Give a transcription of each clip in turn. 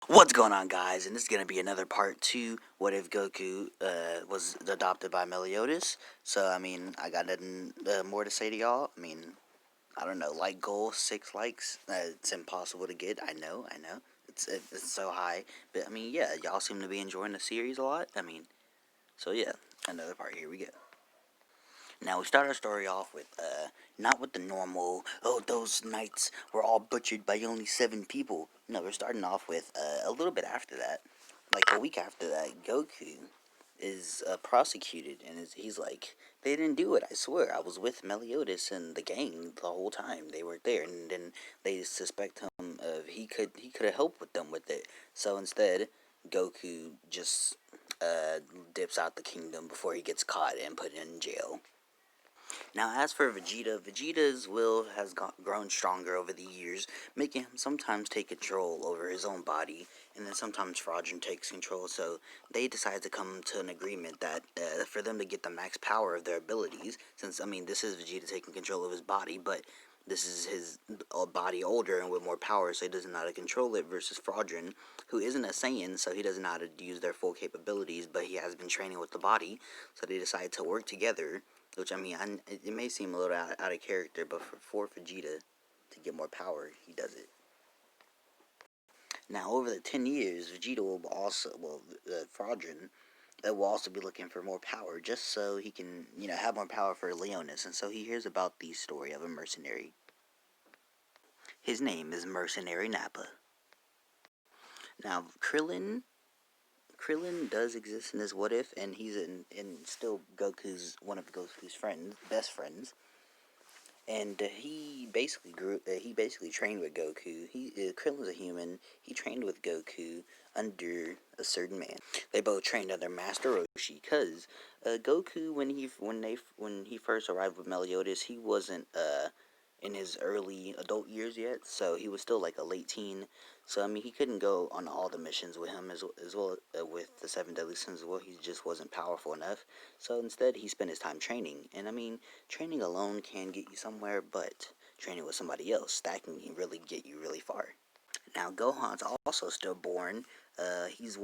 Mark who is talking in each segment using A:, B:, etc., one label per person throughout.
A: What's going on, guys? And this is going to be another part 2. What if Goku was adopted by Meliodas? So, I got nothing more to say to y'all. I don't know, like goal, 6 likes. It's impossible to get. I know. It's so high. But, yeah, y'all seem to be enjoying the series a lot. So yeah, another part. Here we go. Now, we start our story off with, not with the normal, oh, those knights were all butchered by only 7 people. No, we're starting off with, a little bit after that, like a week after that, Goku is, prosecuted, and he's like, they didn't do it, I swear, I was with Meliodas and the gang the whole time, they were there, and then they suspect him of, he could have helped with them with it, so instead, Goku just, dips out the kingdom before he gets caught and put in jail. Now, as for Vegeta, Vegeta's will has grown stronger over the years, making him sometimes take control over his own body, and then sometimes Fraudulent takes control. So they decide to come to an agreement that for them to get the max power of their abilities, since this is Vegeta taking control of his body, but this is his body older and with more power, so he doesn't know how to control it, versus Fraudulent, who isn't a Saiyan, so he doesn't know how to use their full capabilities, but he has been training with the body, so they decide to work together, which, it may seem a little out of character, but for Vegeta to get more power, he does it. Now, over the 10 years, Vegeta will also, Fraudulent, will also be looking for more power, just so he can, have more power for Leonis, and so he hears about the story of a mercenary. His name is Mercenary Nappa. Now, Krillin does exist in this What If, and he's in still Goku's, one of Goku's best friends. And he basically he basically trained with Goku. Krillin's a human. He trained with Goku under a certain man. They both trained under Master Roshi. Cause Goku, when he first arrived with Meliodas, he wasn't in his early adult years yet. So he was still like a late teen. So he couldn't go on all the missions with him as well with the Seven Deadly Sins as well. He just wasn't powerful enough. So instead, he spent his time training. And training alone can get you somewhere, but training with somebody else, that can really get you really far. Now, Gohan's also still born. He was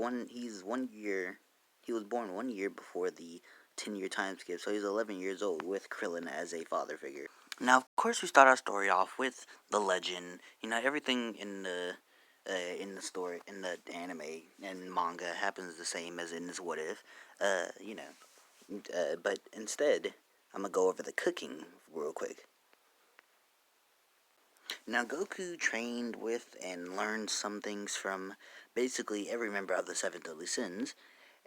A: born 1 year before the 10-year time skip, so he's 11 years old with Krillin as a father figure. Now, of course, we start our story off with the legend. Everything in the story, in the anime and manga, happens the same as in this What If. But instead, I'm gonna go over the cooking real quick. Now, Goku trained with and learned some things from basically every member of the Seven Deadly Sins.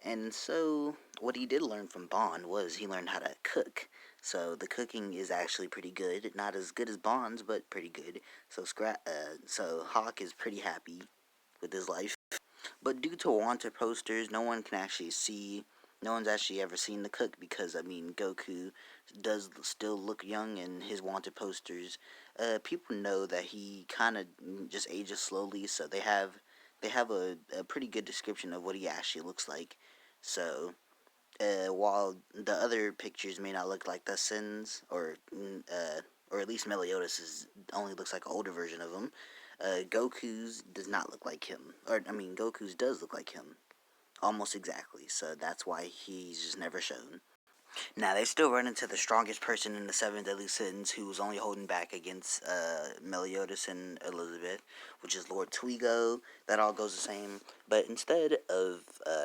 A: And so, what he did learn from Bond was he learned how to cook. So, the cooking is actually pretty good. Not as good as Bond's, but pretty good. So Hawk is pretty happy with his life. But due to wanted posters, no one's actually ever seen the cook because, Goku does still look young in his wanted posters. People know that he kind of just ages slowly, so they have a pretty good description of what he actually looks like. So, while the other pictures may not look like the Sins, or at least Meliodas only looks like an older version of him, Goku's does not look like him. Goku's does look like him. Almost exactly. So that's why he's just never shown. Now, they still run into the strongest person in the Seven Deadly Sins who was only holding back against Meliodas and Elizabeth, which is Lord Twigo. That all goes the same. But instead of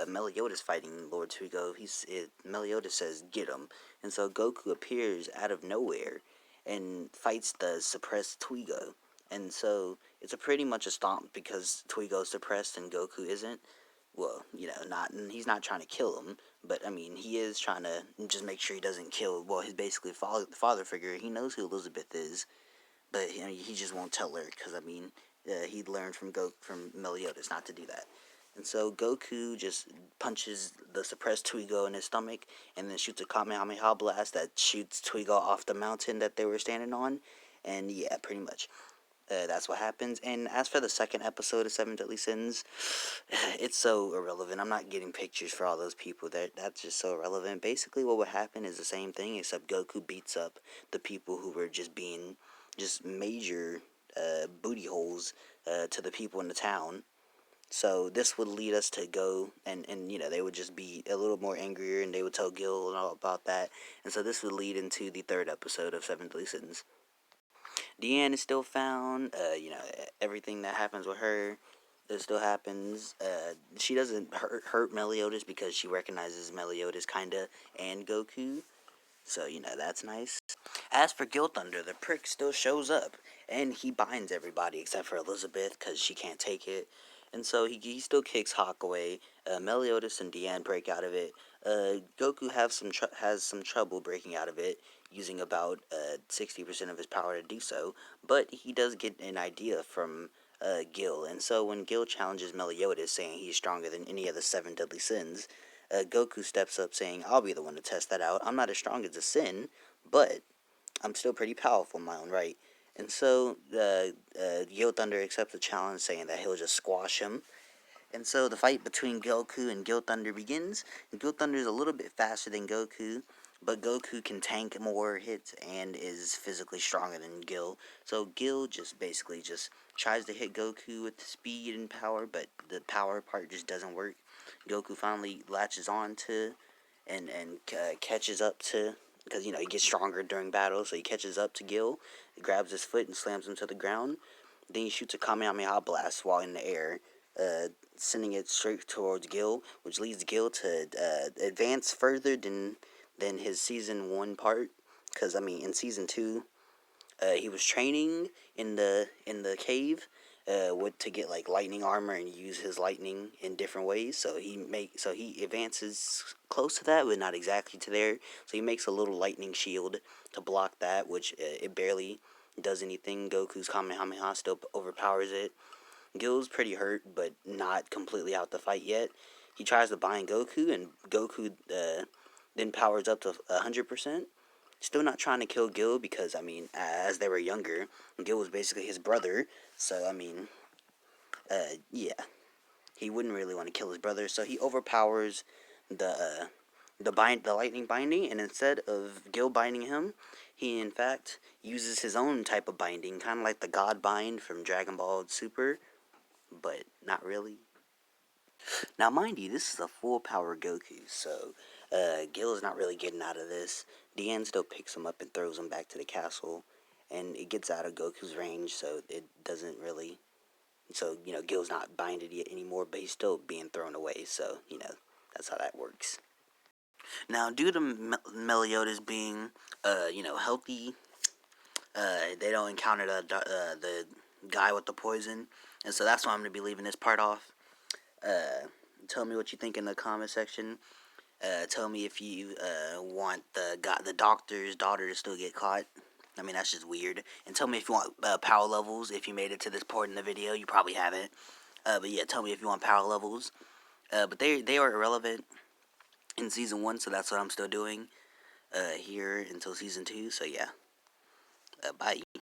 A: Meliodas fighting Lord Twigo, Meliodas says, get him. And so Goku appears out of nowhere and fights the suppressed Twigo. And so it's pretty much a stomp because Twigo's suppressed and Goku isn't. Well, he's not trying to kill him, but he is trying to just make sure he doesn't kill. Well, his basically father figure. He knows who Elizabeth is, but he just won't tell her because he learned from Meliodas not to do that. And so Goku just punches the suppressed Twigo in his stomach, and then shoots a Kamehameha blast that shoots Twigo off the mountain that they were standing on. And yeah, pretty much. That's what happens. And as for the second episode of Seven Deadly Sins, it's so irrelevant. I'm not getting pictures for all those people. That's just so irrelevant. Basically, what would happen is the same thing, except Goku beats up the people who were just being major booty holes to the people in the town. So this would lead us to go and they would just be a little more angrier and they would tell Gil and all about that. And so this would lead into the third episode of Seven Deadly Sins. Deanne is still found. Everything that happens with her, it still happens. She doesn't hurt Meliodas because she recognizes Meliodas kinda and Goku. So that's nice. As for Guild Thunder, the prick still shows up, and he binds everybody except for Elizabeth because she can't take it. And so he still kicks Hawk away. Meliodas and Deanne break out of it. Goku has some trouble breaking out of it, using about 60% of his power to do so. But he does get an idea from Gil. And so when Gil challenges Meliodas, saying he's stronger than any of the seven deadly sins, Goku steps up saying, I'll be the one to test that out. I'm not as strong as a sin, but I'm still pretty powerful in my own right. And so Gil Thunder accepts the challenge, saying that he'll just squash him. And so the fight between Goku and Gil Thunder begins. Gil Thunder is a little bit faster than Goku, but Goku can tank more hits and is physically stronger than Gil. So Gil just basically just tries to hit Goku with speed and power, but the power part just doesn't work. Goku finally latches on to and catches up to, because he gets stronger during battle, so he catches up to Gil, grabs his foot and slams him to the ground. Then he shoots a Kamehameha blast while in the air, sending it straight towards Gil, which leads Gil to advance further than his season 1 part. Because in season 2, he was training in the cave, to get like lightning armor and use his lightning in different ways. So he advances close to that, but not exactly to there. So he makes a little lightning shield to block that, which it barely does anything. Goku's Kamehameha still overpowers it. Gil's pretty hurt, but not completely out the fight yet. He tries to bind Goku, and Goku then powers up to 100%. Still not trying to kill Gil because, as they were younger, Gil was basically his brother. So, yeah, he wouldn't really want to kill his brother. So he overpowers the lightning binding, and instead of Gil binding him, he in fact uses his own type of binding, kind of like the God Bind from Dragon Ball Super, but not really. Now, mind you, this is a full power Goku, so Gil is not really getting out of this. Deanne still picks him up and throws him back to the castle, and it gets out of Goku's range, so it doesn't really. So, Gil's not binded yet anymore, but he's still being thrown away, so, that's how that works. Now, due to Meliodas being, healthy, they don't encounter the guy with the poison, and so that's why I'm going to be leaving this part off. Tell me what you think in the comment section. Tell me if you want the doctor's daughter to still get caught. That's just weird. And tell me if you want power levels. If you made it to this part in the video, you probably haven't. But yeah, tell me if you want power levels. But they are irrelevant in season 1, so that's what I'm still doing here until season 2. So yeah, bye.